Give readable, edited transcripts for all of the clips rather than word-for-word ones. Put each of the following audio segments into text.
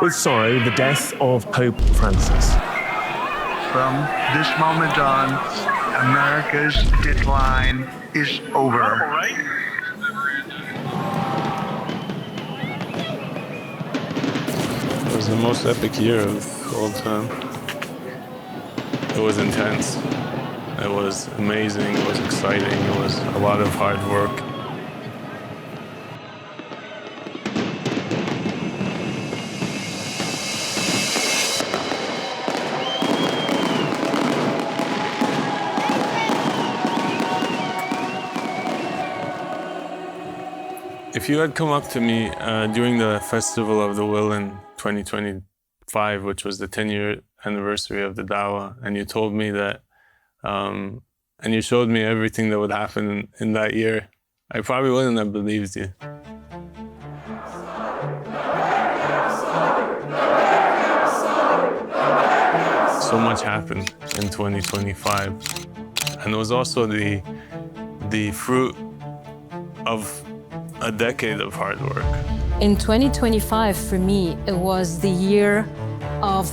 with sorrow the death of Pope Francis. From this moment on, America's decline is over. It was the most epic year of all time. It was intense. It was amazing. It was exciting. It was a lot of hard work. If you had come up to me during the Festival of the Will in 2025, which was the 10-year anniversary of the Dawah, and you told me that, and you showed me everything that would happen in that year, I probably wouldn't have believed you. So much happened in 2025, and it was also the fruit of a decade of hard work. In 2025, for me, it was the year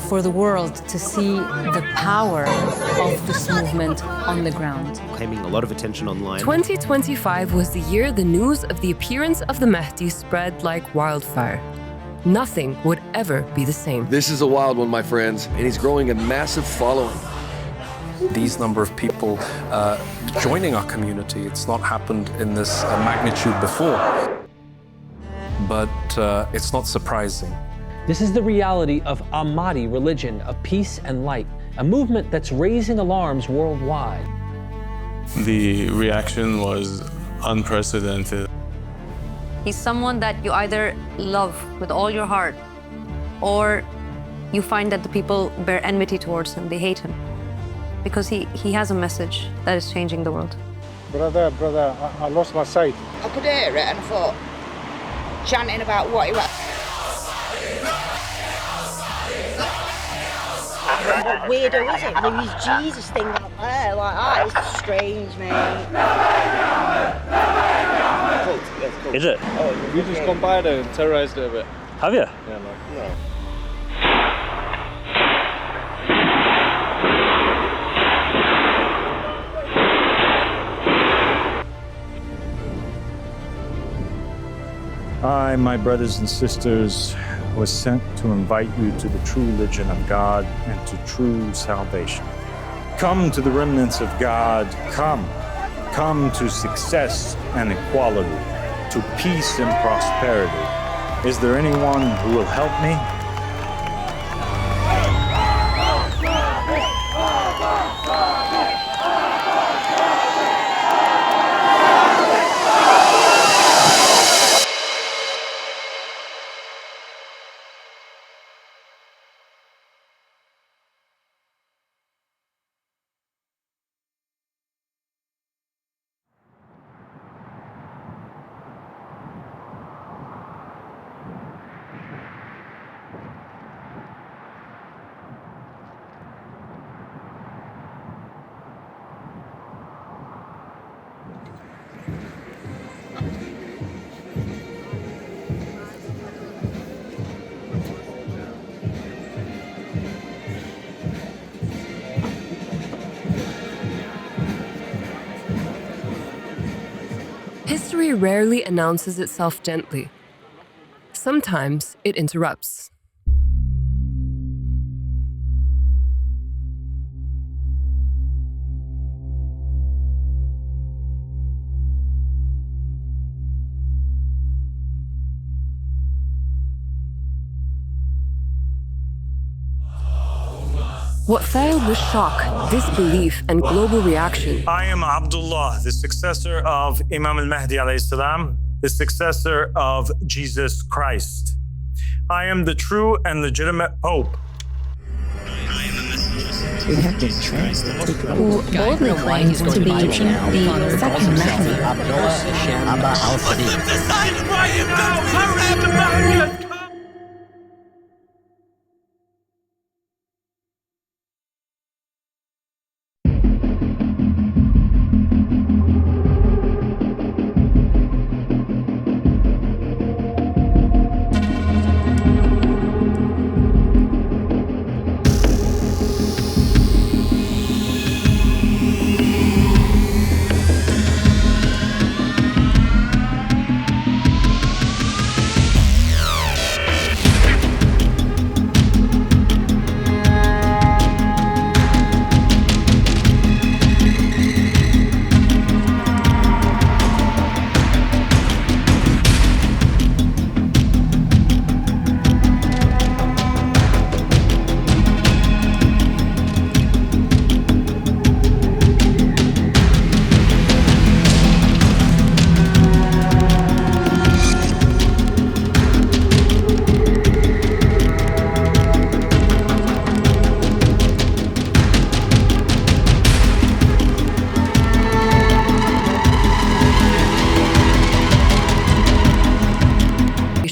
for the world to see the power of this movement on the ground. Claiming a lot of attention online. 2025 was the year the news of the appearance of the Mahdi spread like wildfire. Nothing would ever be the same. This is a wild one, my friends, and he's growing a massive following. These number of people joining our community, it's not happened in this magnitude before. But it's not surprising. This is the reality of Ahmadi religion of peace and light, a movement that's raising alarms worldwide. The reaction was unprecedented. He's someone that you either love with all your heart, or you find that the people bear enmity towards him, they hate him. Because he has a message that is changing the world. Brother, I lost my sight. I could hear it and I thought, chanting about what he was. What weirdo is it? With his Jesus thing out there, like that, it's strange, mate. Cool. Is it? Oh, we just gone by there and terrorized it a bit. Have you? Yeah, man. Yeah. I, my brothers and sisters, was sent to invite you to the true religion of God and to true salvation. Come to the remnants of God, come. Come to success and equality, to peace and prosperity. Is there anyone who will help me? History rarely announces itself gently. Sometimes it interrupts. What failed was shock, disbelief, and global reaction. I am Abdullah, the successor of Imam al-Mahdi alayhi salam, the successor of Jesus Christ. I am the true and legitimate Pope. We have been transferred who boldly claims to be the second Mahdi. Aba Al-Sadiq.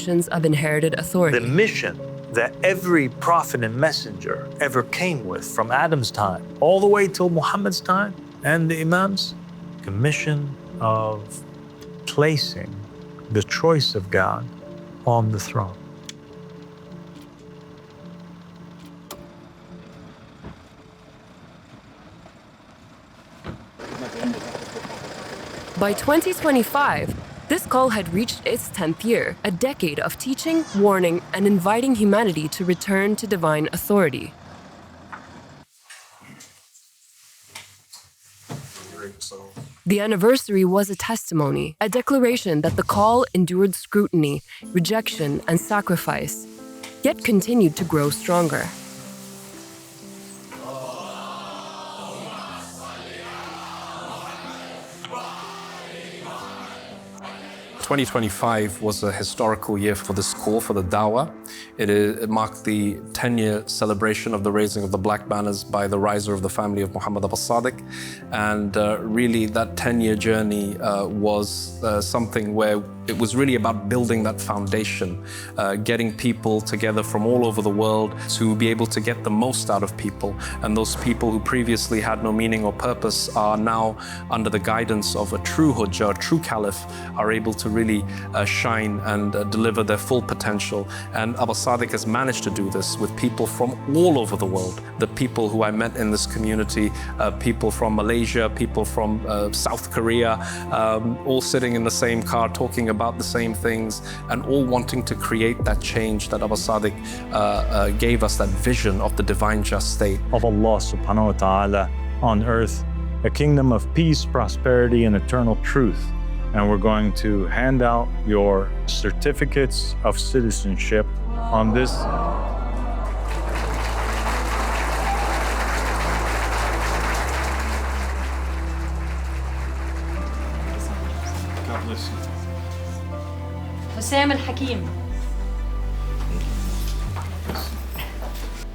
generations of inherited authority. The mission that every prophet and messenger ever came with from Adam's time all the way till Muhammad's time and the Imams, the mission of placing the choice of God on the throne. By 2025, this call had reached its 10th year, a decade of teaching, warning, and inviting humanity to return to divine authority. The anniversary was a testimony, a declaration that the call endured scrutiny, rejection, and sacrifice, yet continued to grow stronger. 2025 was a historical year for this call, for the Dawah. It marked the 10-year celebration of the raising of the black banners by the riser of the family of Mahdi Aba Al-Sadiq. And really that 10-year journey was something where it was really about building that foundation, getting people together from all over the world to be able to get the most out of people. And those people who previously had no meaning or purpose are now, under the guidance of a true Hujjah, a true Caliph, are able to really shine and deliver their full potential. And Aba Al-Sadiq has managed to do this with people from all over the world. The people who I met in this community, people from Malaysia, people from South Korea, all sitting in the same car talking about the same things and all wanting to create that change that Aba Al-Sadiq gave us, that vision of the divine just state. Of Allah subhanahu wa ta'ala on earth, a kingdom of peace, prosperity, and eternal truth. And we're going to hand out your certificates of citizenship on this. God bless you. حسام الحكيم.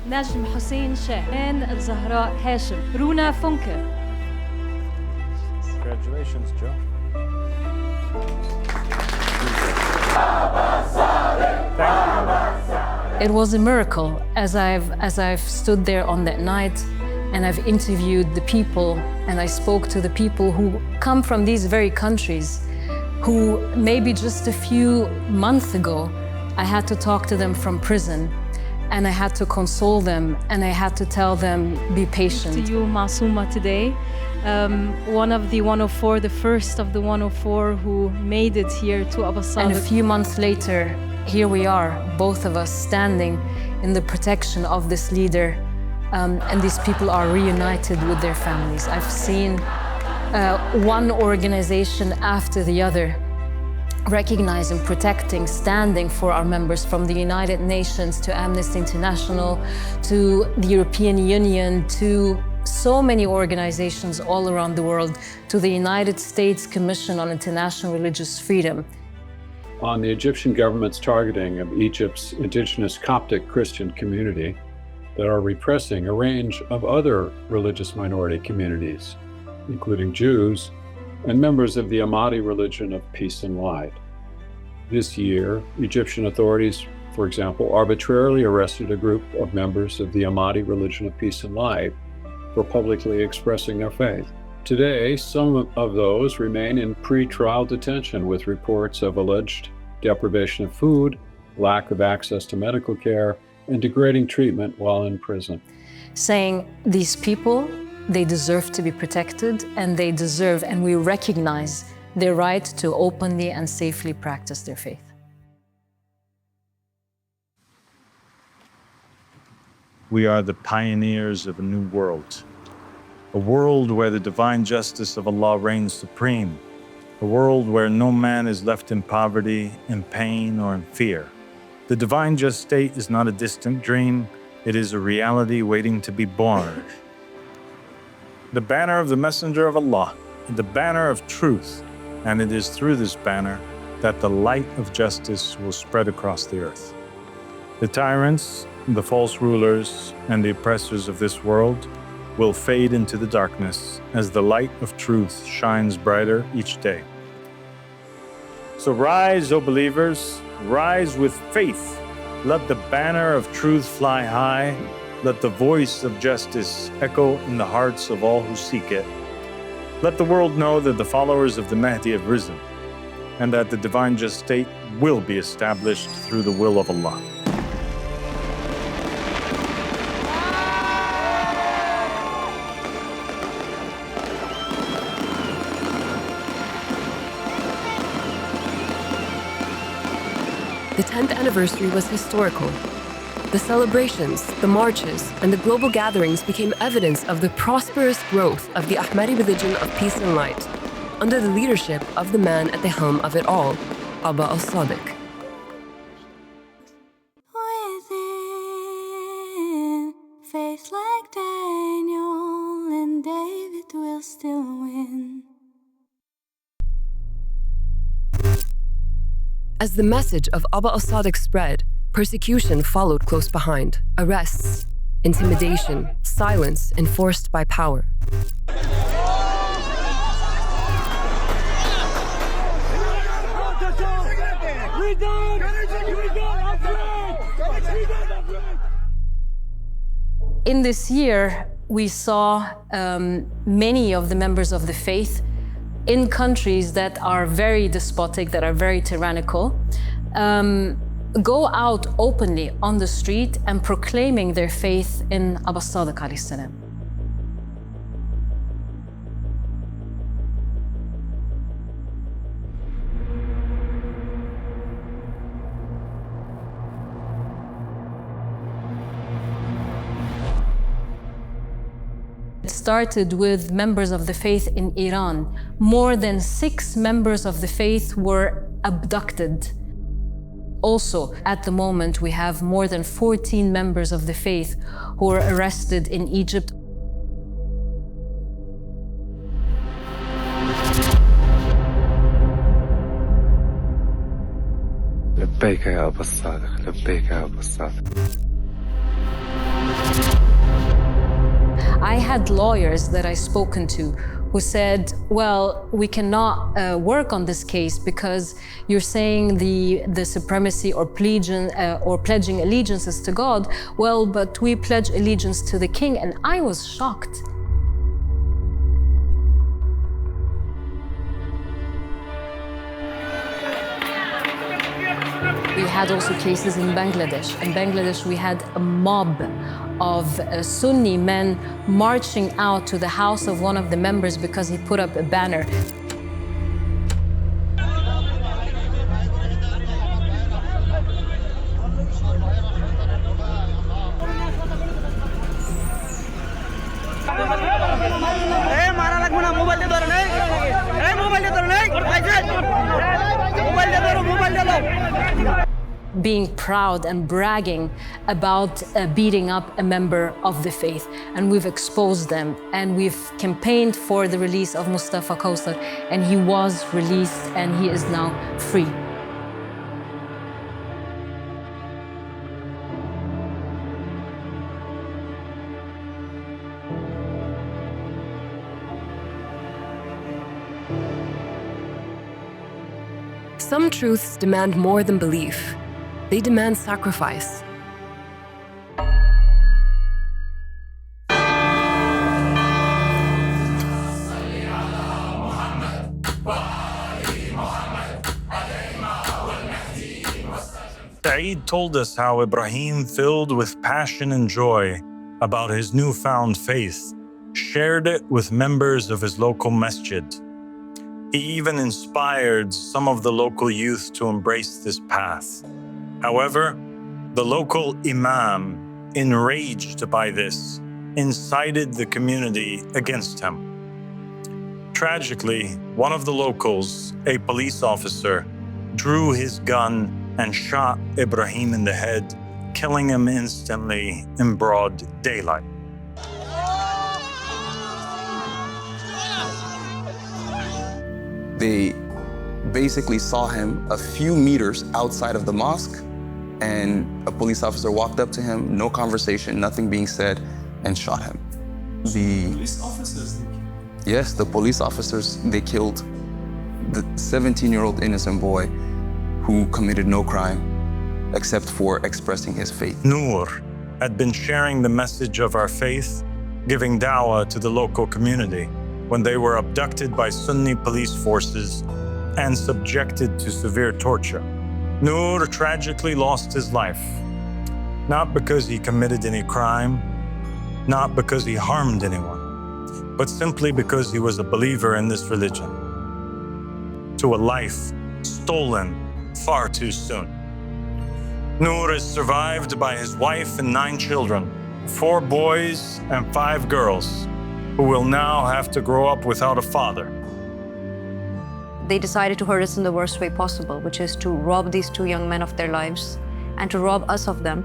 نجم حسين شاهين الزهراء هاشم رونا فنكر. Congratulations, Joe. It was a miracle as I've stood there on that night and I've interviewed the people and I spoke to the people who come from these very countries who maybe just a few months ago I had to talk to them from prison and I had to console them and I had to tell them, be patient. To you, Masuma, today, one of the 104, the first of the 104 who made it here to Aba Al-Sadiq. And a few months later, here we are, both of us standing in the protection of this leader, and these people are reunited with their families. I've seen one organization after the other recognizing, protecting, standing for our members, from the United Nations to Amnesty International to the European Union to so many organizations all around the world, to the United States Commission on International Religious Freedom. On the Egyptian government's targeting of Egypt's indigenous Coptic Christian community that are repressing a range of other religious minority communities, including Jews and members of the Ahmadi religion of peace and light. This year, Egyptian authorities, for example, arbitrarily arrested a group of members of the Ahmadi religion of peace and light for publicly expressing their faith. Today, some of those remain in pre-trial detention with reports of alleged deprivation of food, lack of access to medical care, and degrading treatment while in prison. Saying these people, they deserve to be protected and they deserve, and we recognize their right to openly and safely practice their faith. We are the pioneers of a new world. A world where the divine justice of Allah reigns supreme. A world where no man is left in poverty, in pain, or in fear. The divine just state is not a distant dream. It is a reality waiting to be born. The banner of the Messenger of Allah, the banner of truth, and it is through this banner that the light of justice will spread across the earth. The tyrants, the false rulers, and the oppressors of this world will fade into the darkness as the light of truth shines brighter each day. So rise, O believers, rise with faith. Let the banner of truth fly high. Let the voice of justice echo in the hearts of all who seek it. Let the world know that the followers of the Mahdi have risen, and that the divine just state will be established through the will of Allah. The 10th anniversary was historical. The celebrations, the marches, and the global gatherings became evidence of the prosperous growth of the Ahmadi religion of peace and light, under the leadership of the man at the helm of it all, Aba Al-Sadiq. Within, faith like Daniel and David will still win. As the message of Aba Al-Sadiq spread, persecution followed close behind. Arrests, intimidation, silence enforced by power. In this year, we saw many of the members of the faith in countries that are very despotic, that are very tyrannical, go out openly on the street and proclaiming their faith in Aba Al-Sadiq alayhi salam. It started with members of the faith in Iran. More than 6 members of the faith were abducted. Also, at the moment, we have more than 14 members of the faith who were arrested in Egypt. لبيك يا أبا الصادق، لبيك يا أبا الصادق. I had lawyers that I spoken to who said, well, we cannot work on this case because you're saying the supremacy or pledging allegiances to God. Well, but we pledge allegiance to the king. And I was shocked. We had also cases in Bangladesh. In Bangladesh, we had a mob of Sunni men marching out to the house of one of the members because he put up a banner. Being proud and bragging about beating up a member of the faith. And we've exposed them, and we've campaigned for the release of Mustafa Kausar, and he was released and he is now free. Some truths demand more than belief. They demand sacrifice. Saeed told us how Ibrahim, filled with passion and joy about his newfound faith, shared it with members of his local masjid. He even inspired some of the local youth to embrace this path. However, the local imam, enraged by this, incited the community against him. Tragically, one of the locals, a police officer, drew his gun and shot Ibrahim in the head, killing him instantly in broad daylight. They basically saw him a few meters outside of the mosque, and a police officer walked up to him, no conversation, nothing being said, and shot him. Police officers? Yes, the police officers, they killed the 17-year-old innocent boy who committed no crime except for expressing his faith. Noor had been sharing the message of our faith, giving dawah to the local community when they were abducted by Sunni police forces and subjected to severe torture. Noor tragically lost his life, not because he committed any crime, not because he harmed anyone, but simply because he was a believer in this religion, to a life stolen far too soon. Noor is survived by his wife and 9 children, 4 boys and 5 girls, who will now have to grow up without a father. They decided to hurt us in the worst way possible, which is to rob these 2 young men of their lives and to rob us of them.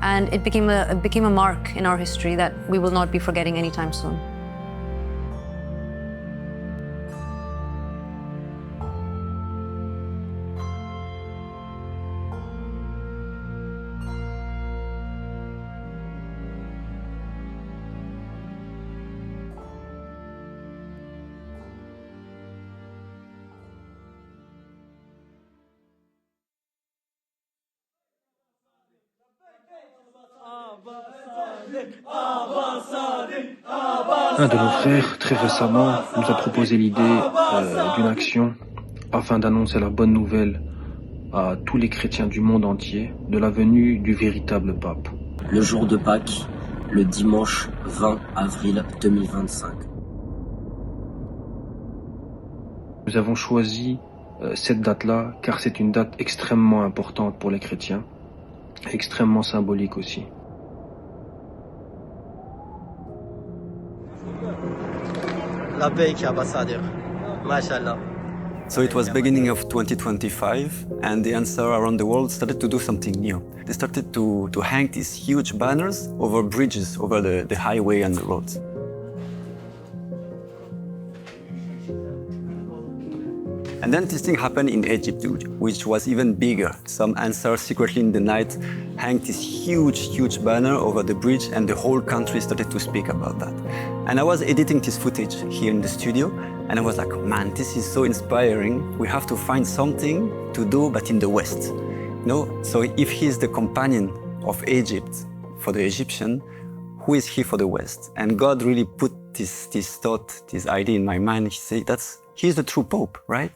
And it became a mark in our history that we will not be forgetting anytime soon. Un de nos frères, très récemment, nous a proposé l'idée d'une action afin d'annoncer la bonne nouvelle à tous les chrétiens du monde entier de la venue du véritable pape. Le jour de Pâques, le dimanche 20 avril 2025. Nous avons choisi cette date-là car c'est une date extrêmement importante pour les chrétiens, extrêmement symbolique aussi. Mahdi Aba Al-Sadiq. MashaAllah. So it was beginning of 2025, and the Ansar around the world started to do something new. They started to hang these huge banners over bridges, over the highway and the roads. And then this thing happened in Egypt, which was even bigger. Some Ansar secretly in the night hanged this huge banner over the bridge, and the whole country started to speak about that. And I was editing this footage here in the studio, and I was like, man, this is so inspiring. We have to find something to do, but in the West. So if he's the companion of Egypt for the Egyptian, who is he for the West? And God really put this thought, this idea in my mind. He said, he's the true Pope, right?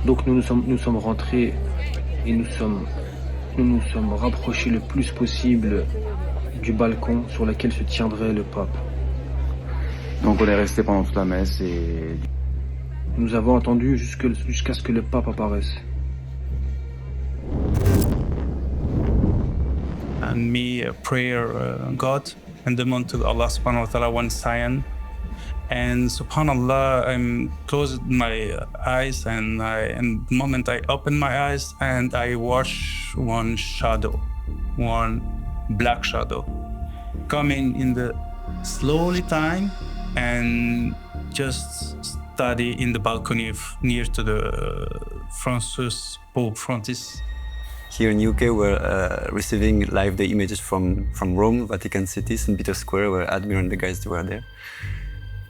Donc nous sommes rentrés et nous nous sommes rapprochés le plus possible du balcon sur lequel se tiendrait le pape. Donc on est resté pendant toute la messe et... Nous avons attendu jusqu'à ce que le pape apparaisse. And me prayer God and demand to Allah subhanahu wa ta'ala one sign. And subhanallah, I closed my eyes, and the moment I opened my eyes, and I watched one shadow, one black shadow, coming in the slowly time and just study in the balcony near to the Pope Francis. Here in UK, we're receiving live the images from Rome, Vatican City, St. Peter's Square, where Admiral and the guys were there.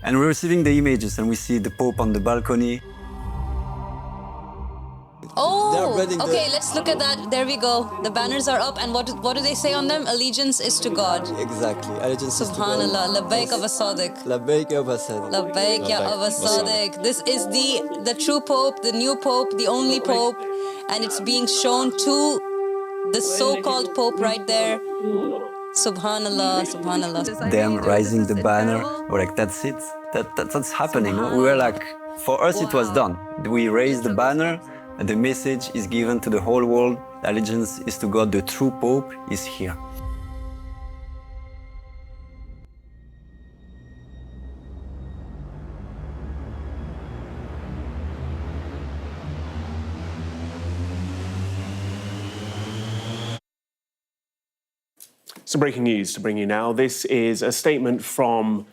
And we're receiving the images, and we see the Pope on the balcony. Oh, okay, let's look at that. There we go. The banners are up, and what do they say on them? Allegiance is to God. Exactly. Allegiance is to God. Subhanallah. Labbaik Aba Al-Sadiq. Labbaik Aba Al-Sadiq. Labbaik Ya Aba Al-Sadiq. This is the true Pope, the new Pope, the only Pope, and it's being shown to the so-called Pope right there. Subhanallah, subhanallah. Them raising the banner, we're like, that's it. That's happening. We were like, for us it was done. We raised the banner, and the message is given to the whole world. Allegiance is to God. The true Pope is here. Some breaking news to bring you now. This is a statement from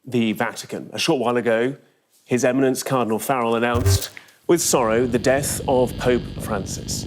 the Vatican. A short while ago, His Eminence Cardinal Farrell announced with sorrow the death of Pope Francis.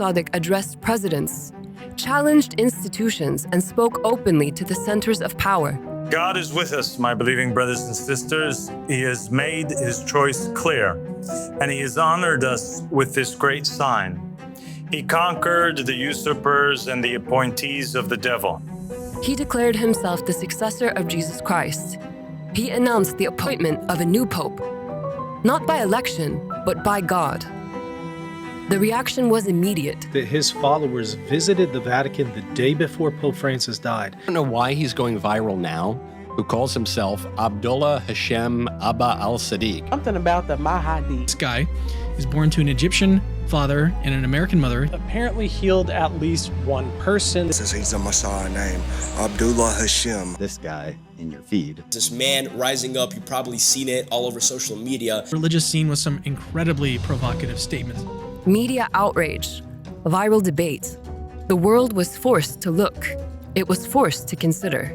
Al-Sadiq addressed presidents, challenged institutions, and spoke openly to the centers of power. God is with us, my believing brothers and sisters. He has made his choice clear, and he has honored us with this great sign. He conquered the usurpers and the appointees of the devil. He declared himself the successor of Jesus Christ. He announced the appointment of a new pope, not by election, but by God. The reaction was immediate. That his followers visited the Vatican the day before Pope Francis died. I don't know why he's going viral now, who calls himself Abdullah Hashem Aba Al-Sadiq. Something about the Mahdi. This guy is born to an Egyptian father and an American mother. Apparently healed at least one person. Says he's a Messiah named Abdullah Hashem. This guy in your feed. This man rising up, you've probably seen it all over social media. Religious scene with some incredibly provocative statements. Media outrage, viral debate. The world was forced to look. It was forced to consider.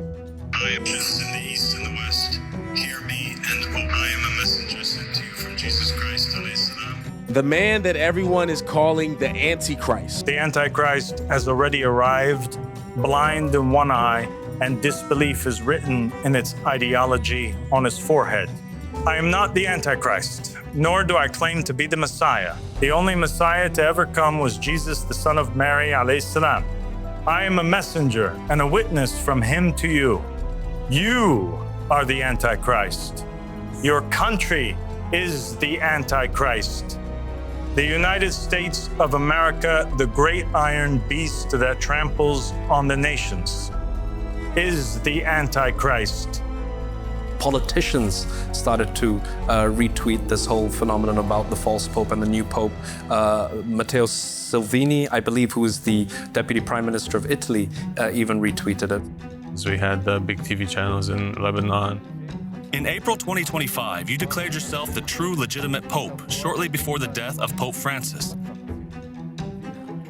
I am just in the east and the west. Hear me, and I am a messenger sent to you from Jesus Christ, alayhi salam. The man that everyone is calling the Antichrist. The Antichrist has already arrived, blind in one eye, and disbelief is written in its ideology on his forehead. I am not the Antichrist, nor do I claim to be the Messiah. The only Messiah to ever come was Jesus, the son of Mary, alayhi salam. I am a messenger and a witness from him to you. You are the Antichrist. Your country is the Antichrist. The United States of America, the great iron beast that tramples on the nations, is the Antichrist. Politicians started to retweet this whole phenomenon about the false pope and the new pope. Matteo Salvini, I believe, who is the deputy prime minister of Italy, even retweeted it. So we had big TV channels in Lebanon. In April 2025, you declared yourself the true legitimate pope shortly before the death of Pope Francis.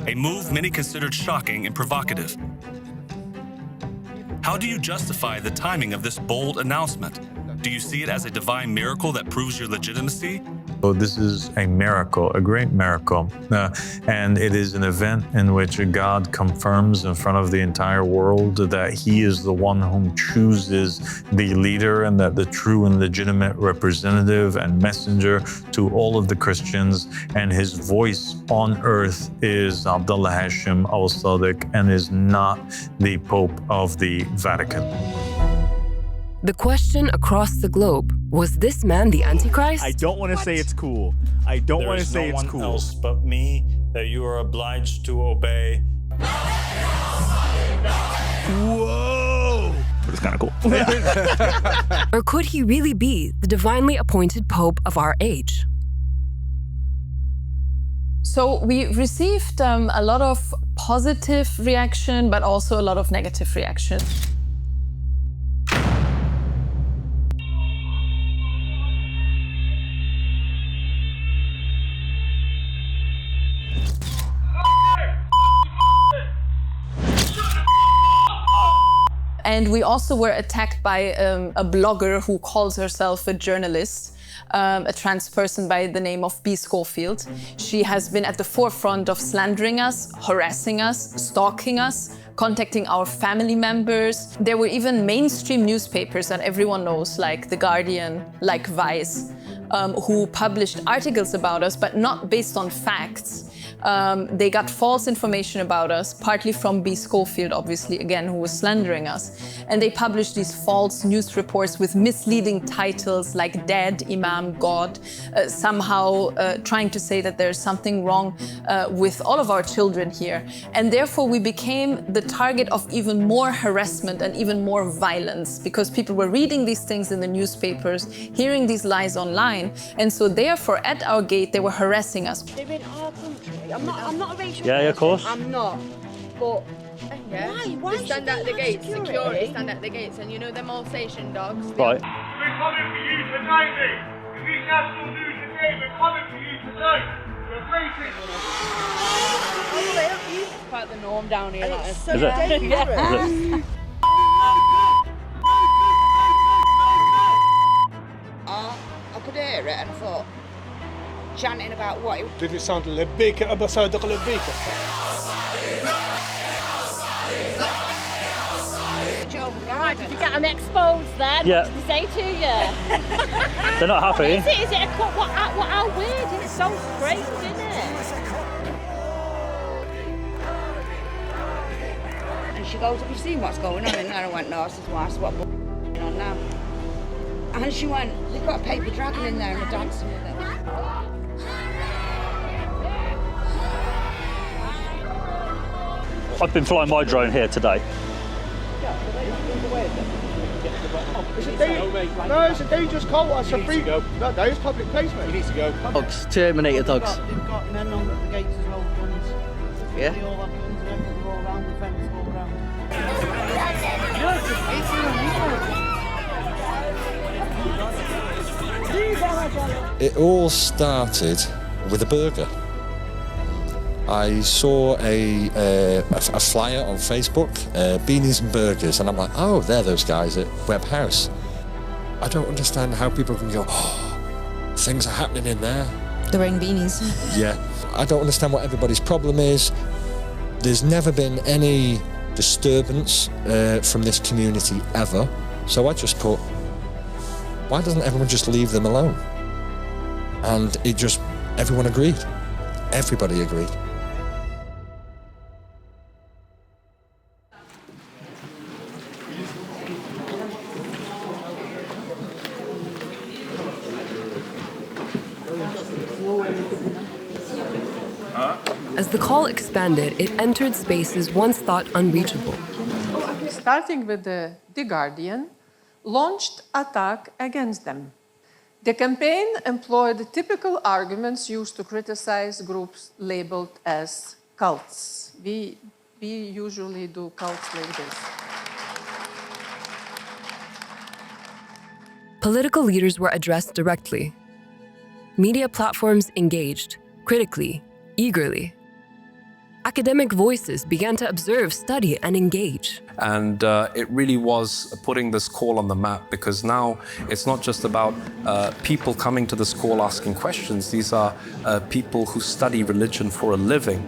A move many considered shocking and provocative. How do you justify the timing of this bold announcement? Do you see it as a divine miracle that proves your legitimacy? So this is a miracle, a great miracle. And it is an event in which God confirms in front of the entire world that he is the one whom chooses the leader and that the true and legitimate representative and messenger to all of the Christians. And his voice on earth is Abdullah Hashem Al-Sadiq and is not the Pope of the Vatican. The question across the globe, was this man the Antichrist? I don't want to say it's cool. I don't want to say it's cool. There is no one else but me that you are obliged to obey. Whoa! But it's kind of cool. Or could he really be the divinely appointed Pope of our age? So we received a lot of positive reaction, but also a lot of negative reaction. And we also were attacked by a blogger who calls herself a journalist, a trans person by the name of B. Schofield. She has been at the forefront of slandering us, harassing us, stalking us, contacting our family members. There were even mainstream newspapers that everyone knows, like The Guardian, like Vice, who published articles about us, but not based on facts. They got false information about us, partly from B. Schofield, obviously, again, who was slandering us. And they published these false news reports with misleading titles like Dead, Imam, God, somehow trying to say that there's something wrong with all of our children here. And therefore, we became the target of even more harassment and even more violence because people were reading these things in the newspapers, hearing these lies online. And so therefore, at our gate, they were harassing us. They're in our country. I'm not a racial Yeah, of course. I'm not. But Yeah. Why They stand at the gates, security stand at the gates, and you know them all station dogs. Right. We're coming for you tonight, mate. If you can't still do today, we're coming for you tonight. We're breaking. It's quite the norm down here. Like It's so Is it? dangerous. I could hear it and I thought, chanting about what? Did it sound Labika Aba Al-Sadiq Labika? Right, did you get them exposed then? Yeah. What did they say to you? They're not happy. Is it how weird? It's so strange, isn't it? And she goes, have you seen what's going on in there? I went, no. I said, well, that's what's going on now. And she went, they've got a paper dragon in there and they're dancing with it. I've been flying my drone here today. It's a dangerous call. It's a free. No, that is public place, mate. He needs to go. Dogs, Terminator dogs. They've got men on the gates as well, guns. Yeah. They all have guns and everything all around the fence, all around. It all started with a burger. I saw a flyer on Facebook, beanies and burgers, and I'm like, oh, they're those guys at Webb House. I don't understand how people can go, oh, things are happening in there. They're wearing beanies. Yeah. I don't understand what everybody's problem is. There's never been any disturbance from this community ever. So I just put, why doesn't everyone just leave them alone? And everyone agreed. Everybody agreed. As the call expanded, it entered spaces once thought unreachable. Starting with the Guardian, launched attack against them. The campaign employed typical arguments used to criticize groups labeled as cults. We usually do cults like this. Political leaders were addressed directly. Media platforms engaged, critically, eagerly. Academic voices began to observe, study, and engage. And it really was putting this call on the map, because now it's not just about people coming to this call asking questions. These are people who study religion for a living.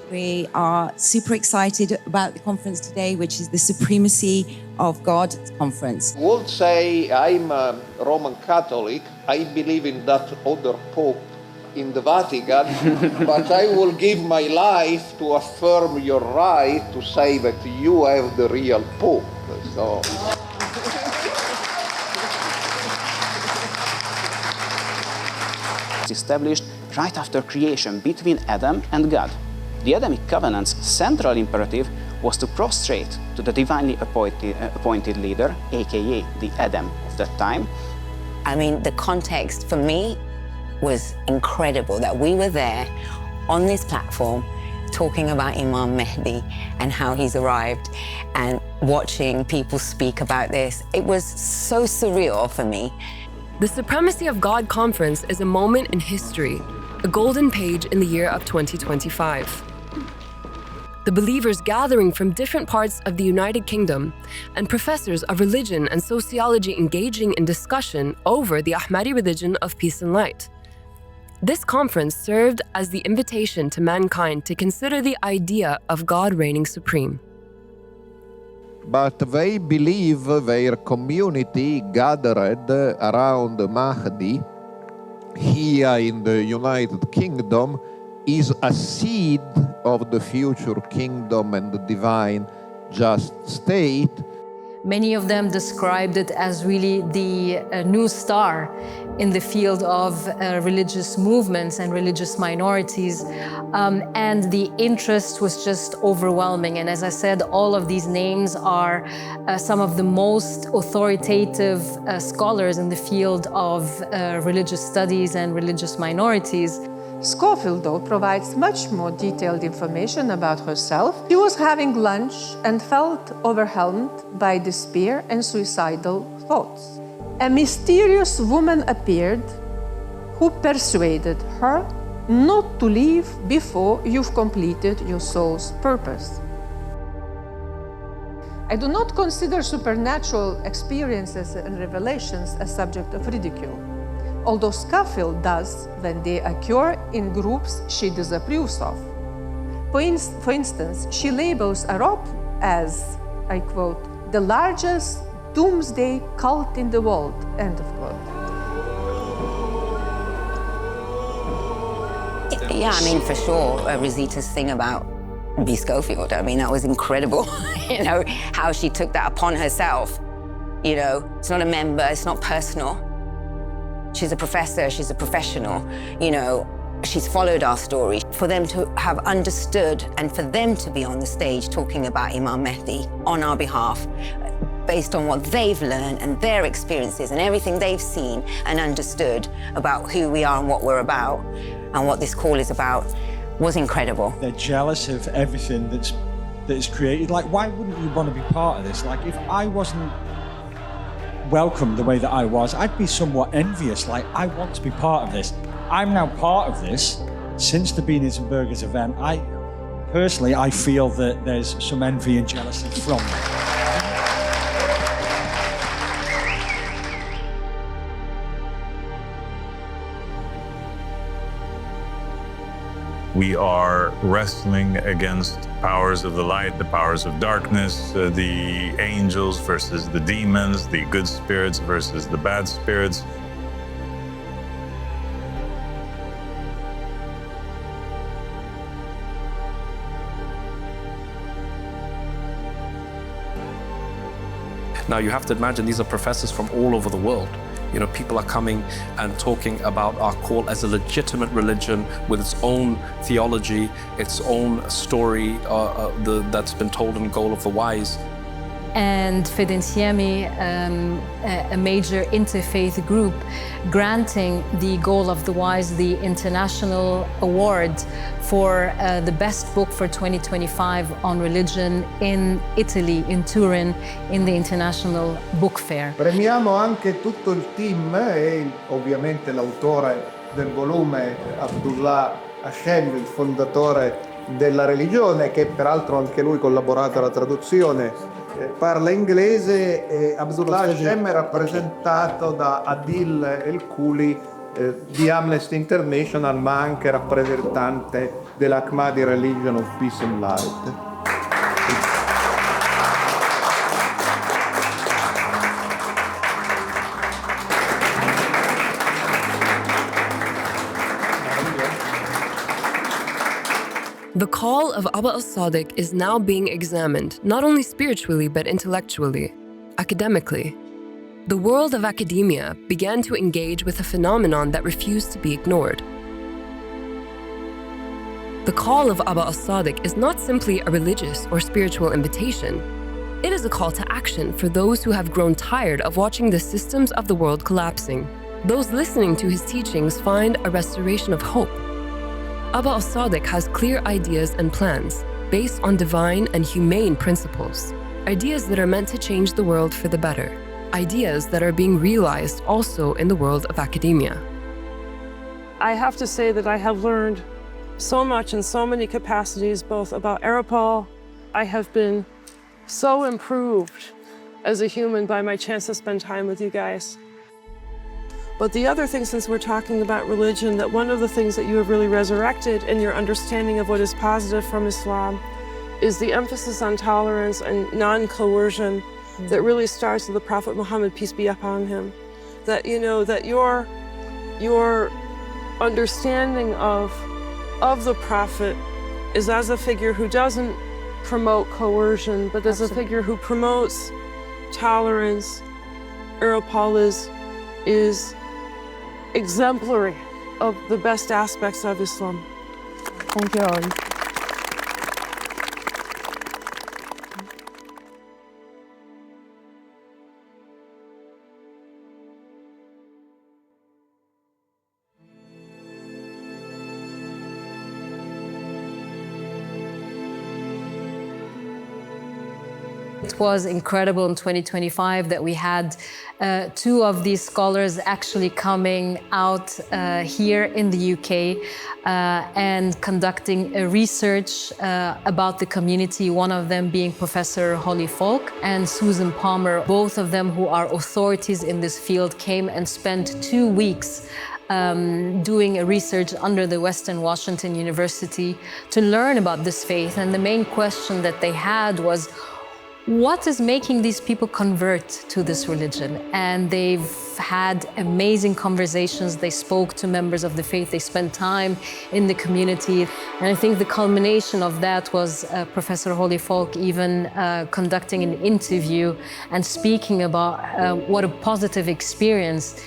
We are super excited about the conference today, which is the Supremacy of God conference. I would say I'm a Roman Catholic. I believe in that other Pope in the Vatican, but I will give my life to affirm your right to say that you have the real Pope. So. Established right after creation between Adam and God. The Adamic covenant's central imperative was to prostrate to the divinely appointed leader, aka the Adam of that time. I mean, the context for me was incredible that we were there on this platform talking about Imam Mahdi and how he's arrived and watching people speak about this. It was so surreal for me. The Supremacy of God conference is a moment in history, a golden page in the year of 2025. The believers gathering from different parts of the United Kingdom and professors of religion and sociology engaging in discussion over the Ahmadi religion of peace and light. This conference served as the invitation to mankind to consider the idea of God reigning supreme. But they believe their community gathered around Mahdi here in the United Kingdom is a seed of the future kingdom and the divine just state. Many of them described it as really the new star in the field of religious movements and religious minorities. And the interest was just overwhelming. And as I said, all of these names are some of the most authoritative scholars in the field of religious studies and religious minorities. Scofield, though, provides much more detailed information about herself. She was having lunch and felt overwhelmed by despair and suicidal thoughts. A mysterious woman appeared who persuaded her not to leave before you've completed your soul's purpose. I do not consider supernatural experiences and revelations a subject of ridicule. although Schofield does when they occur in groups she disapproves of. For instance, she labels AROPL as, I quote, the largest doomsday cult in the world, end of quote. Yeah, I mean, for sure, Rosita's thing about B. Schofield, I mean, that was incredible. You know, how she took that upon herself. You know, it's not a member, it's not personal. She's a professor, she's a professional, you know, she's followed our story. For them to have understood and for them to be on the stage talking about Imam Mahdi on our behalf, based on what they've learned and their experiences and everything they've seen and understood about who we are and what we're about and what this call is about, was incredible. They're jealous of everything that's created. Like, why wouldn't you want to be part of this? Like, if I wasn't welcome the way that I was, I'd be somewhat envious. Like, I want to be part of this. I'm now part of this since the Beanies and Burgers event. Personally, I feel that there's some envy and jealousy from me. We are wrestling against powers of the light, the powers of darkness, the angels versus the demons, the good spirits versus the bad spirits. Now you have to imagine these are professors from all over the world. You know, people are coming and talking about our call as a legitimate religion with its own theology, its own story that's been told in Goal of the Wise. And Fedensiemi, a major interfaith group, granting the Goal of the Wise the international award for the best book for 2025 on religion in Italy, in Turin, in the International Book Fair. Premiamo anche tutto il team e ovviamente l'autore del volume, Abdullah Hashem, il fondatore della religione, che peraltro anche lui collaborato alla traduzione. Parla inglese. Abdullah Hashem è rappresentato da Adil El-Kuli di Amnesty International, ma anche rappresentante dell'Ahmadi Religion of Peace and Light. The call of Aba Al-Sadiq is now being examined, not only spiritually but intellectually, academically. The world of academia began to engage with a phenomenon that refused to be ignored. The call of Aba Al-Sadiq is not simply a religious or spiritual invitation. It is a call to action for those who have grown tired of watching the systems of the world collapsing. Those listening to his teachings find a restoration of hope. Aba Al-Sadiq has clear ideas and plans based on divine and humane principles, ideas that are meant to change the world for the better, ideas that are being realized also in the world of academia. I have to say that I have learned so much in so many capacities, both about AROPL. I have been so improved as a human by my chance to spend time with you guys. But the other thing, since we're talking about religion, that one of the things that you have really resurrected in your understanding of what is positive from Islam is the emphasis on tolerance and non-coercion that really starts with the Prophet Muhammad, peace be upon him. That, you know, that your understanding of the Prophet is as a figure who doesn't promote coercion, but as a figure who promotes tolerance. AROPL is exemplary of the best aspects of Islam. Thank you, Ali. It was incredible in 2025 that we had two of these scholars actually coming out here in the UK and conducting a research about the community, one of them being Professor Holly Falk and Susan Palmer. Both of them, who are authorities in this field, came and spent 2 weeks doing a research under the Western Washington University to learn about this faith. And the main question that they had was, what is making these people convert to this religion? And they've had amazing conversations. They spoke to members of the faith. They spent time in the community. And I think the culmination of that was Professor Holly Falk even conducting an interview and speaking about what a positive experience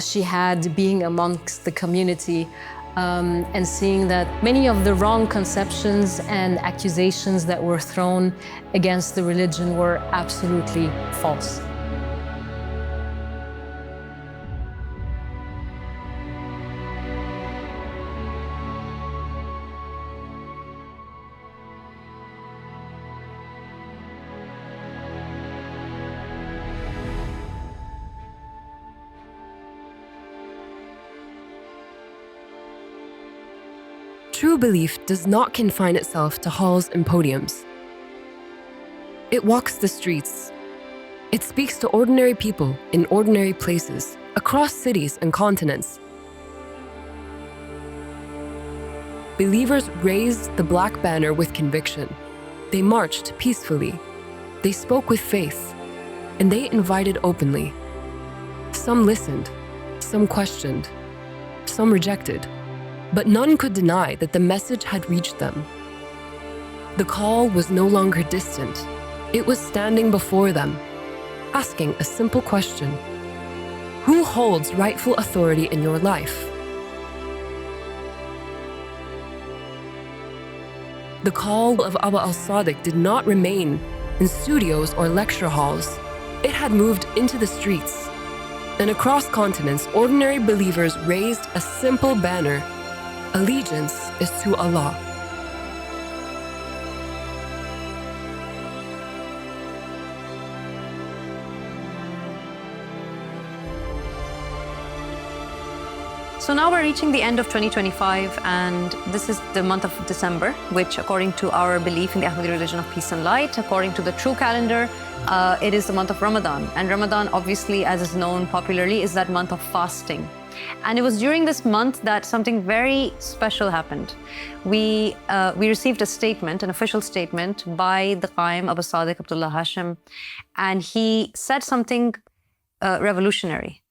she had being amongst the community. And seeing that many of the wrong conceptions and accusations that were thrown against the religion were absolutely false. True belief does not confine itself to halls and podiums. It walks the streets. It speaks to ordinary people in ordinary places, across cities and continents. Believers raised the black banner with conviction. They marched peacefully. They spoke with faith, and they invited openly. Some listened, some questioned, some rejected. But none could deny that the message had reached them. The call was no longer distant. It was standing before them, asking a simple question: who holds rightful authority in your life? The call of Aba Al-Sadiq did not remain in studios or lecture halls. It had moved into the streets. And across continents, ordinary believers raised a simple banner: allegiance is to Allah. So now we're reaching the end of 2025, and this is the month of December, which, according to our belief in the Ahmadi religion of peace and light, according to the true calendar, it is the month of Ramadan. And Ramadan, obviously, as is known popularly, is that month of fasting. And it was during this month that something very special happened. We received a statement, an official statement by the Aba Al-Sadiq, Abdullah Hashim, and he said something revolutionary.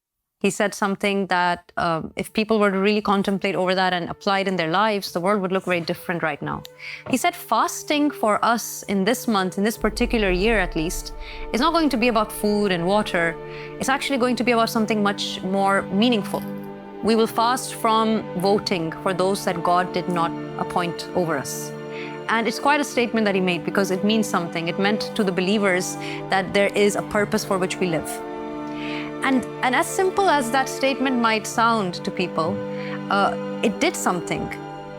He said something that if people were to really contemplate over that and apply it in their lives, the world would look very different right now. He said fasting for us in this month, in this particular year at least, is not going to be about food and water. It's actually going to be about something much more meaningful. We will fast from voting for those that God did not appoint over us. And it's quite a statement that he made, because it means something. It meant to the believers that there is a purpose for which we live. And as simple as that statement might sound to people, it did something.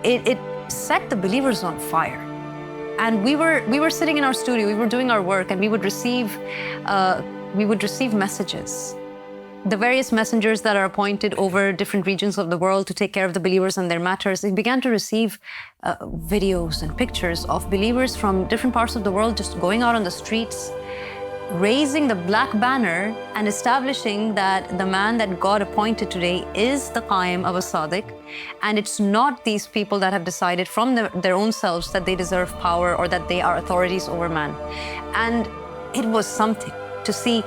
It set the believers on fire. And we were sitting in our studio, we were doing our work, and we would receive messages. The various messengers that are appointed over different regions of the world to take care of the believers and their matters, they began to receive videos and pictures of believers from different parts of the world just going out on the streets, raising the black banner and establishing that the man that God appointed today is the Aba Al-Sadiq. And it's not these people that have decided from their own selves that they deserve power or that they are authorities over man. And it was something to see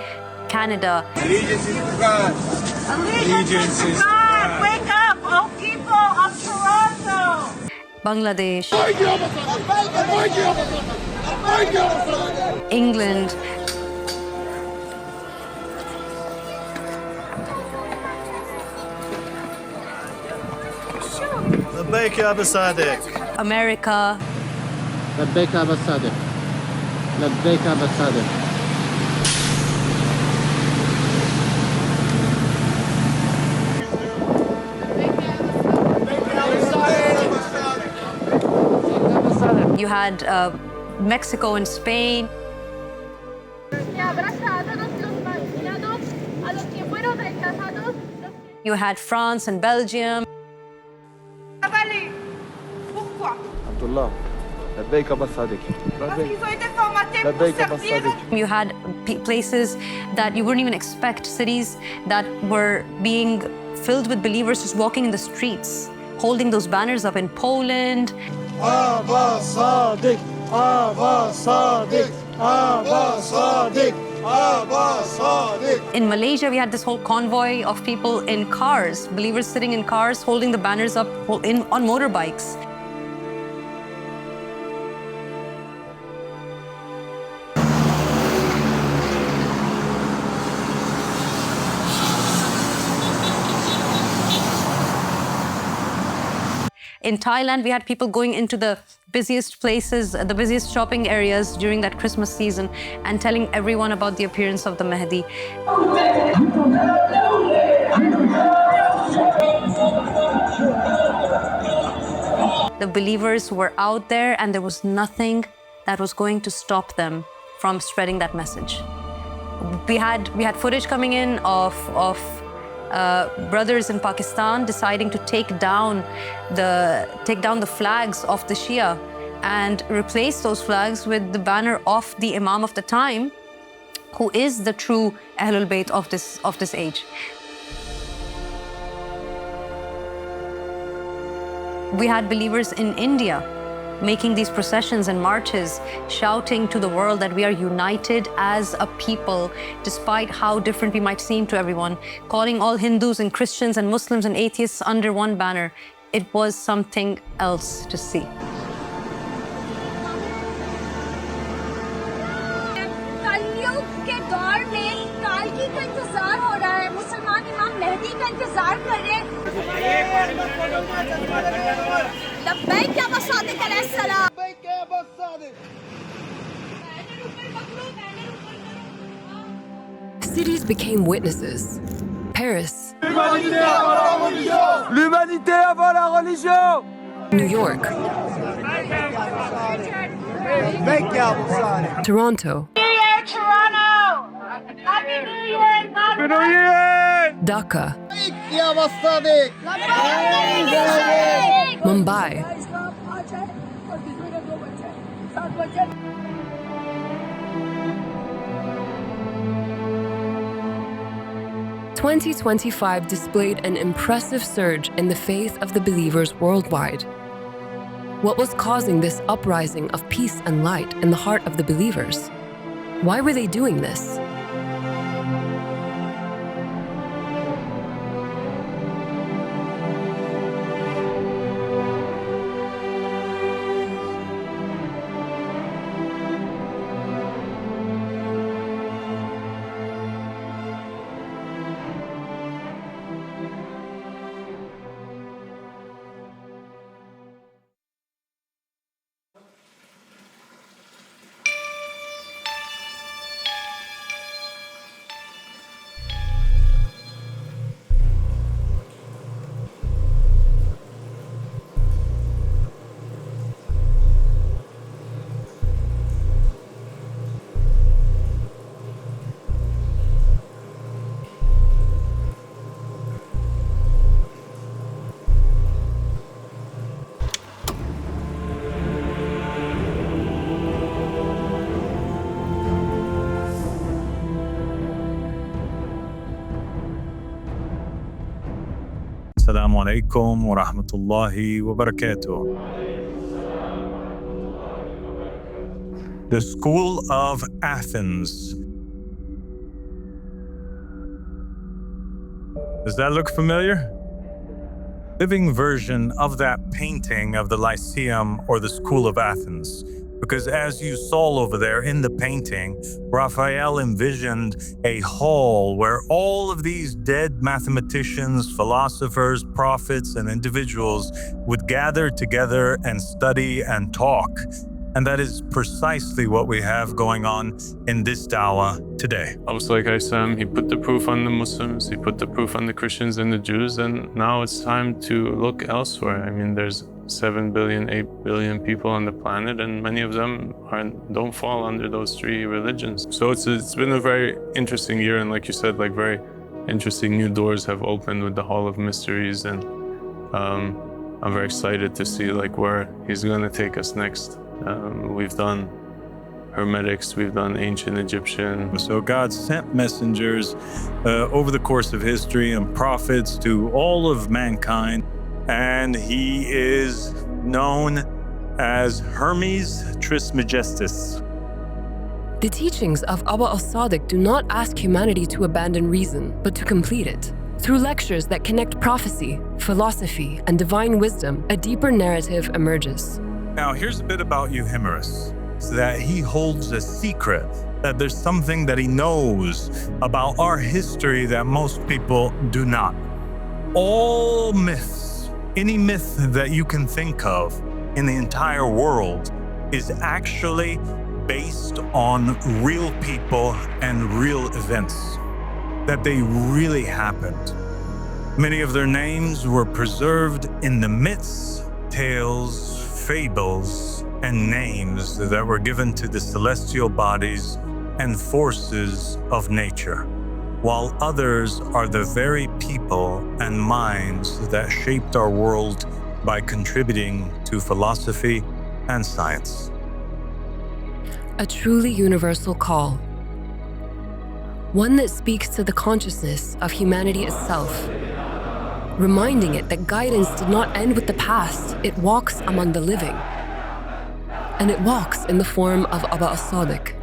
Canada. Allegiance is to God. Allegiance is to God. Wake up, oh people of Toronto. Bangladesh. England. Mahdi Aba Al-Sadiq. America. Mahdi Aba Al-Sadiq. Mahdi Aba Al-Sadiq. You had Mexico and Spain. You had France and Belgium. Abdullah, لبيك أبا الصادق. لبيك أبا الصادق. You had places that you wouldn't even expect, cities that were being filled with believers just walking in the streets, holding those banners up in Poland. Aba Sadiq, Aba Sadiq, Aba Sadiq, Aba Sadiq. In Malaysia, we had this whole convoy of people in cars, believers sitting in cars, holding the banners up on motorbikes. In Thailand, we had people going into the busiest places, the busiest shopping areas during that Christmas season and telling everyone about the appearance of the Mahdi. The believers were out there and there was nothing that was going to stop them from spreading that message. We had footage coming in of brothers in Pakistan deciding to take down the flags of the Shia and replace those flags with the banner of the Imam of the time, who is the true Ahlul Bayt of this age. We had believers in India making these processions and marches, shouting to the world that we are united as a people, despite how different we might seem to everyone, calling all Hindus and Christians and Muslims and atheists under one banner. It was something else to see. لبيك يا أبا الصادق عليه السلام. لبيك يا أبا الصادق. Cities became witnesses. Paris. L'humanité avant la religion. L'humanité avant la religion. New York. لبيك يا أبا الصادق. Toronto. New Year, Toronto. Happy New Year. Happy New Year. Dhaka. لبيك يا أبا الصادق. Mumbai. 2025 displayed an impressive surge in the faith of the believers worldwide. What was causing this uprising of peace and light in the heart of the believers? Why were they doing this? Assalamu alaikum wa rahmatullahi wa barakatuh. The School of Athens. Does that look familiar? Living version of that painting of the Lyceum or the School of Athens. Because as you saw over there in the painting, Raphael envisioned a hall where all of these dead mathematicians, philosophers, prophets, and individuals would gather together and study and talk. And that is precisely what we have going on in this dawah today. Like I said, he put the proof on the Muslims, he put the proof on the Christians and the Jews, and now it's time to look elsewhere. I mean, there's 7 billion, 8 billion people on the planet, and many of them don't fall under those three religions. So it's been a very interesting year, and like you said, like very interesting new doors have opened with the Hall of Mysteries, and I'm very excited to see like where he's going to take us next. We've done Hermetics, we've done ancient Egyptian. So God sent messengers over the course of history and prophets to all of mankind, and he is known as Hermes Trismegistus. The teachings of Aba Al-Sadiq do not ask humanity to abandon reason, but to complete it. Through lectures that connect prophecy, philosophy, and divine wisdom, a deeper narrative emerges. Now, here's a bit about Euhemerus, that he holds a secret, that there's something that he knows about our history that most people do not. All myths, any myth that you can think of in the entire world is actually based on real people and real events, that they really happened. Many of their names were preserved in the myths, tales, fables, and names that were given to the celestial bodies and forces of nature, while others are the very people and minds that shaped our world by contributing to philosophy and science. A truly universal call. One that speaks to the consciousness of humanity itself, reminding it that guidance did not end with the past, it walks among the living. And it walks in the form of Aba Al-Sadiq.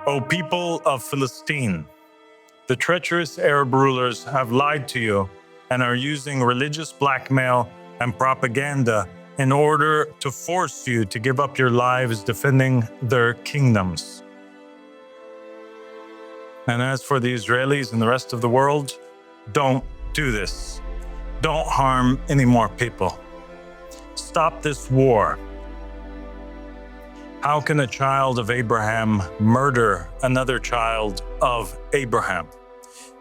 O people of Philistine, the treacherous Arab rulers have lied to you and are using religious blackmail and propaganda in order to force you to give up your lives defending their kingdoms. And as for the Israelis and the rest of the world, don't do this. Don't harm any more people. Stop this war. How can a child of Abraham murder another child of Abraham?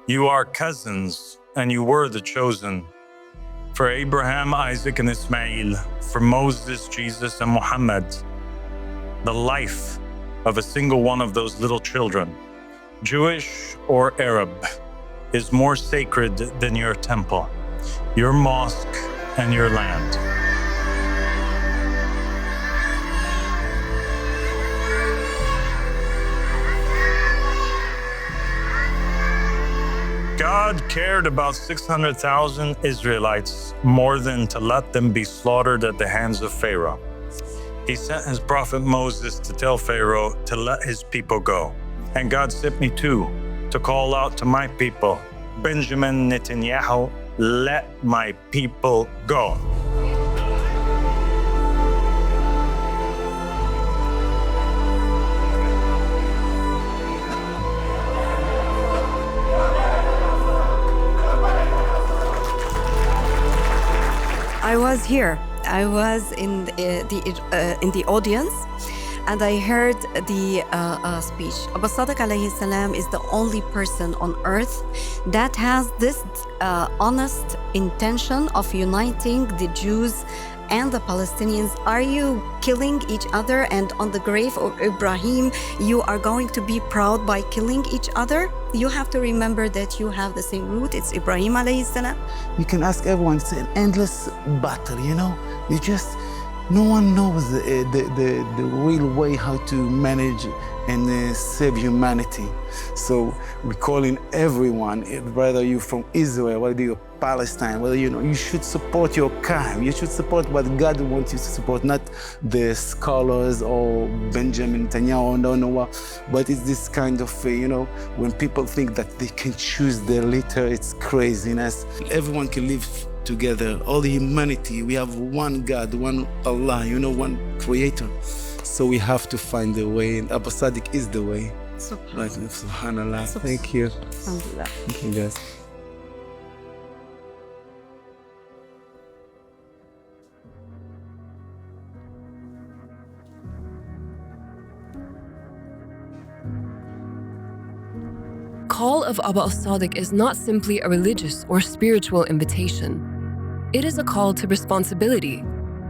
You are cousins, and you were the chosen. For Abraham, Isaac, and Ismail, for Moses, Jesus, and Muhammad, the life of a single one of those little children, Jewish or Arab, is more sacred than your temple, your mosque, and your land. God cared about 600,000 Israelites more than to let them be slaughtered at the hands of Pharaoh. He sent his prophet Moses to tell Pharaoh to let his people go. And God sent me too, to call out to my people, Benjamin Netanyahu, let my people go. I was here. I was in the audience, and I heard the speech. Aba Al-Sadiq alayhi salam is the only person on earth that has this honest intention of uniting the Jews and the Palestinians. Are you killing each other, and on the grave of Ibrahim you are going to be proud by killing each other? You have to remember that you have the same root. It's Ibrahim alayhi salam. You can ask everyone. It's an endless battle, you know. You just, no one knows the real way how to manage and save humanity. So we're calling everyone, whether you're from Israel, whether you're Palestine, whether you should support your kind. You should support what God wants you to support, not the scholars or Benjamin Netanyahu, no what. But it's this kind of, when people think that they can choose their leader, it's craziness. Everyone can live together, all humanity. We have one God, one Allah, one creator. So we have to find the way, and Aba Al-Sadiq is the way. Subhanallah. Thank you. Thank you, guys. call of Aba Al-Sadiq is not simply a religious or spiritual invitation. It is a call to responsibility,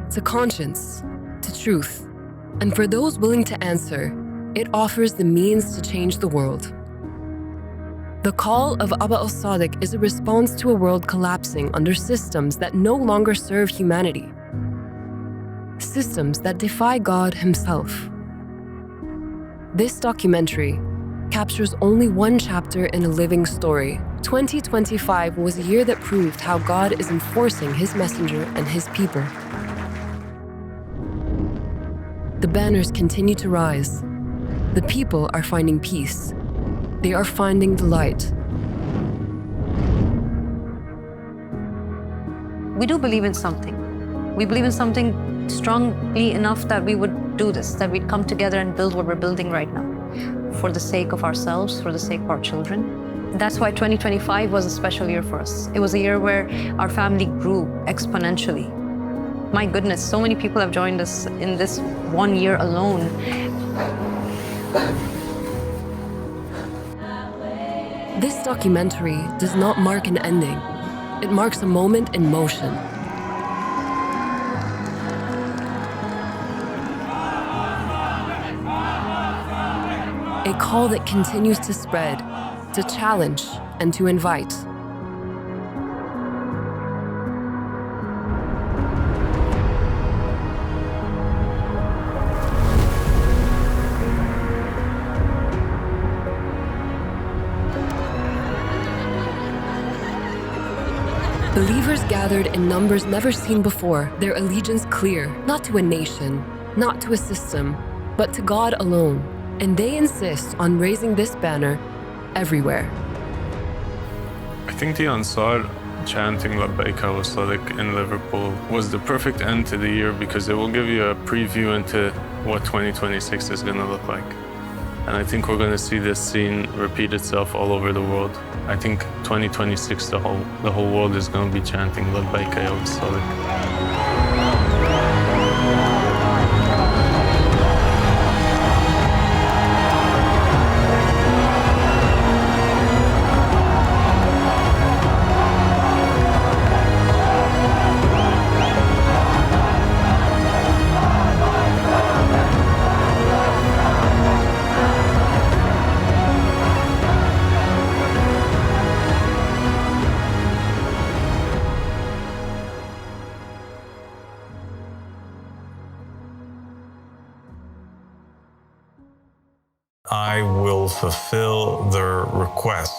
to conscience, to truth. And for those willing to answer, it offers the means to change the world. The call of Aba Al-Sadiq is a response to a world collapsing under systems that no longer serve humanity, systems that defy God himself. This documentary captures only one chapter in a living story. 2025 was a year that proved how God is enforcing his messenger and his people. The banners continue to rise. The people are finding peace. They are finding the light. We do believe in something. We believe in something strongly enough that we would do this, that we'd come together and build what we're building right now, for the sake of ourselves, for the sake of our children. That's why 2025 was a special year for us. It was a year where our family grew exponentially. My goodness, so many people have joined us in this 1 year alone. This documentary does not mark an ending. It marks a moment in motion. A call that continues to spread, to challenge, and to invite. Believers gathered in numbers never seen before, their allegiance clear, not to a nation, not to a system, but to God alone. And they insist on raising this banner everywhere. I think the Ansar chanting Labbaik Aba Al-Sadiq in Liverpool was the perfect end to the year because it will give you a preview into what 2026 is going to look like. And I think we're going to see this scene repeat itself all over the world. I think 2026, the whole world is going to be chanting Labbaik Aba Al-Sadiq. I will fulfill their request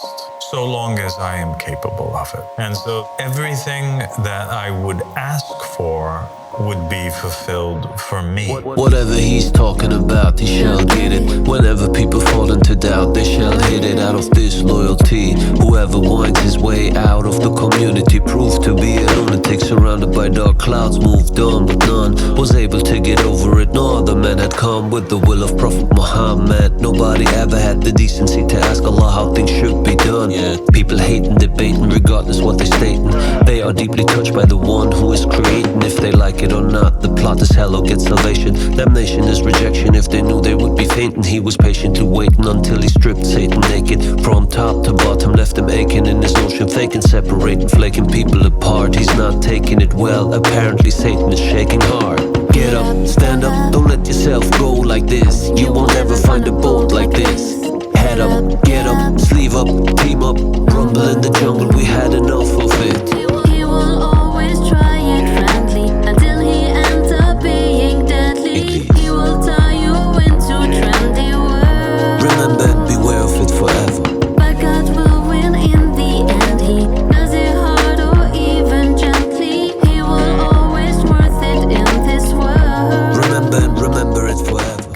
so long as I am capable of it. And so everything that I would ask for would be fulfilled for me. Whatever he's talking about, he shall get it. Whenever people fall into doubt, they shall hit it. Out of disloyalty, whoever winds his way out of the community proved to be a lunatic, surrounded by dark clouds, moved on, but none was able to get over it. No other man had come with the will of Prophet Muhammad. Nobody ever had the decency to ask Allah how things should be done. People hating, debating, regardless what they're stating. They are deeply touched by the one who is creating. If they like it or not, the plot is hell or get salvation. Damnation is rejection. If they knew they would be fainting, he was patiently waiting until he stripped Satan naked. From top to bottom, left him aching in his notion, faking, separating, flaking people apart. He's not taking it well, apparently Satan is shaking hard. Get up, stand up, don't let yourself go like this. You won't ever find a boat like this. Head up, get up, sleeve up, team up. Rumble in the jungle, we had enough of